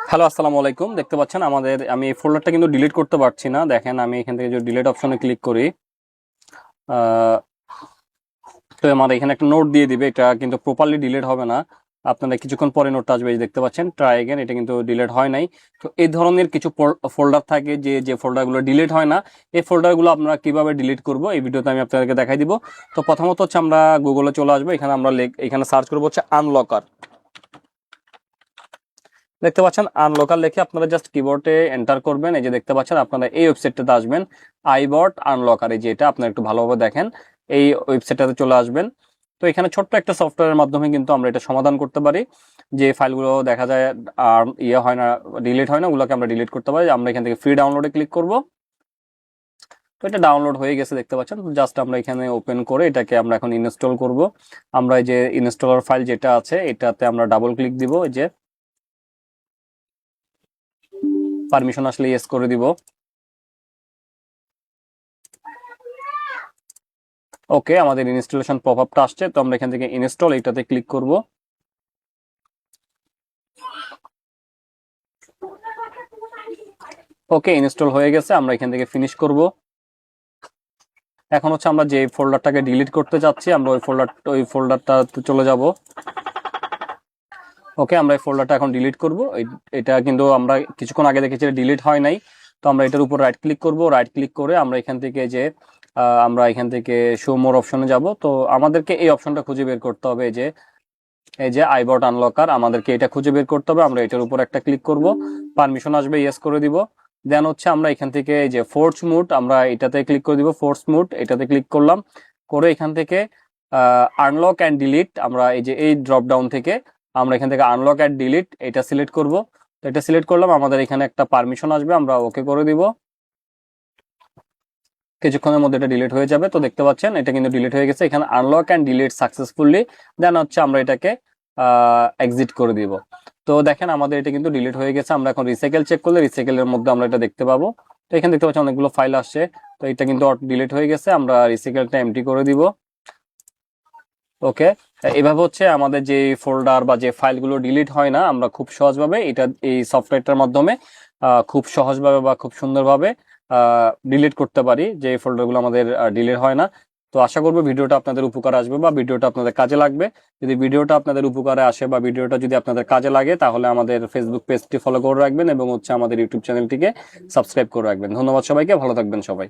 Hello, আসসালামু আলাইকুম। দেখতে পাচ্ছেন আমি এই ফোল্ডারটা কিন্তু ডিলিট করতে পারছি না। দেখেন, আমি এখান থেকে যদি ডিলিট অপশনে ক্লিক করি, আহ, তো আমার এখানে একটা নোট দিয়ে দিবে। এটা কিন্তু প্রপারলি ডিলিট হবে না। আপনারা কিছুক্ষণ পরে নোটটা আসবে, এই যে দেখতে পাচ্ছেন ট্রাই এগেন। এটা কিন্তু ডিলিট হয় নাই। তো এই ধরনের কিছু ফোল্ডার থাকে যে যে ফোল্ডারগুলো ডিলিট হয় না। এই ফোল্ডারগুলো আমরা কিভাবে ডিলিট করব এই ভিডিওতে আমি আপনাদেরকে দেখাই দিব। তো প্রথমত হচ্ছে আমরা গুগলে চলে আসবো। এখানে আমরা এখানে সার্চ করবো হচ্ছে আনলকার। দেখতে পাচ্ছেন আনলকার লিখে আপনারা জাস্ট কিবোর্ডে এন্টার করবেন। এই যে দেখতে পাচ্ছেন আপনারা এই ওয়েবসাইটটাতে আসবেন, আইবট আনলকার। এই যে এটা আপনারা একটু ভালোভাবে দেখেন, এই ওয়েবসাইটটাতে চলে আসবেন। তো এখানে ছোট্ট একটা সফটওয়্যারের মাধ্যমে কিন্তু আমরা এটা সমাধান করতে পারি। যে ফাইলগুলো দেখা যায় আর ইয়ে হয় না, ডিলিট হয় না, ওগুলোকে আমরা ডিলিট করতে পারি। আমরা এখান থেকে ফ্রি ডাউনলোডে ক্লিক করব। তো এটা ডাউনলোড হয়ে গেছে দেখতে পাচ্ছেন। জাস্ট আমরা এখানে ওপেন করে এটাকে আমরা এখন ইনস্টল করব। আমরা এই যে ইনস্টলার ফাইল যেটা আছে এটাতে আমরা ডাবল ক্লিক দিব। এই যে পারমিশন আসলে ইয়েস করে দিব। ওকে, আমাদের ইনস্টলেশন পপআপটা আসছে। তো আমরা এখান থেকে ইনস্টল এটাতে ক্লিক করব। ওকে, ইনস্টল হয়ে গেছে। আমরা এখান থেকে ফিনিশ করব। এখন হচ্ছে আমরা যে ফোল্ডারটাকে ডিলিট করতে যাচ্ছি, আমরা ওই ফোল্ডারটা চলে যাব। ওকে, আমরা এই ফোল্ডারটা এখন ডিলিট করব। এটা কিন্তু আমরা কিছুক্ষণ আগে দেখেছি ডিলিট হয় নাই। তো আমরা এটার উপর রাইট ক্লিক করব। রাইট ক্লিক করে আমরা এখান থেকে যে আমরা এখান থেকে শো মোর অপশনে যাব। তো আমাদেরকে এই অপশনটা খুঁজে বের করতে হবে। এই যে আইবট আনলকার, আমাদেরকে এটা খুঁজে বের করতে হবে। আমরা এটার উপর একটা ক্লিক করব, পারমিশন আসবে, ইয়েস করে দিব। দেন হচ্ছে আমরা এখান থেকে এই যে ফোর্স মুড, আমরা এটাতে ক্লিক করে দিব। ফোর্স মুড এটাতে ক্লিক করলাম, করে এখান থেকে আনলক অ্যান্ড ডিলিট, আমরা এই যে এই ড্রপ ডাউন থেকে আমরা এখান থেকে আনলক অ্যান্ড ডিলিট এটা সিলেক্ট করব। তো এটা সিলেক্ট করলাম, আমাদের এখানে একটা পারমিশন আসবে, আমরা ওকে করে দিব। কিছুক্ষণের মধ্যে এটা ডিলিট হয়ে যাবে। তো দেখতে পাচ্ছেন এটা কিন্তু ডিলিট হয়ে গেছে। এখানে আনলক অ্যান্ড ডিলিট সাকসেসফুলি, দেন হচ্ছে আমরা এটাকে এক্সিট করে দিব। তো দেখেন আমাদের এটা কিন্তু ডিলিট হয়ে গেছে। আমরা এখন রিসাইকেল চেক করলে রিসাইকেলের মধ্যে আমরা এটা দেখতে পাবো। তো এখানে দেখতে পাচ্ছি অনেকগুলো ফাইল আসছে। তো এটা কিন্তু ডিলিট হয়ে গেছে। আমরা রিসাইকেলটা এমটি করে দিব। ওকে, এভাবে হচ্ছে আমাদের যে ফোল্ডার বা যে ফাইলগুলো ডিলিট হয় না, আমরা খুব সহজভাবে এটা এই সফটওয়্যারটার মাধ্যমে খুব সহজভাবে বা খুব সুন্দরভাবে ডিলিট করতে পারি, যে ফোল্ডারগুলো আমাদের ডিলিট হয় না। তো আশা করবো ভিডিওটা আপনাদের উপকার আসবে বা ভিডিওটা আপনাদের কাজে লাগবে। যদি ভিডিওটা আপনাদের উপকারে আসে বা ভিডিওটা যদি আপনাদের কাজে লাগে, তাহলে আমাদের ফেসবুক পেজটি ফলো করে রাখবেন এবং হচ্ছে আমাদের ইউটিউব চ্যানেলটিকে সাবস্ক্রাইব করে রাখবেন। ধন্যবাদ সবাইকে, ভালো থাকবেন সবাই।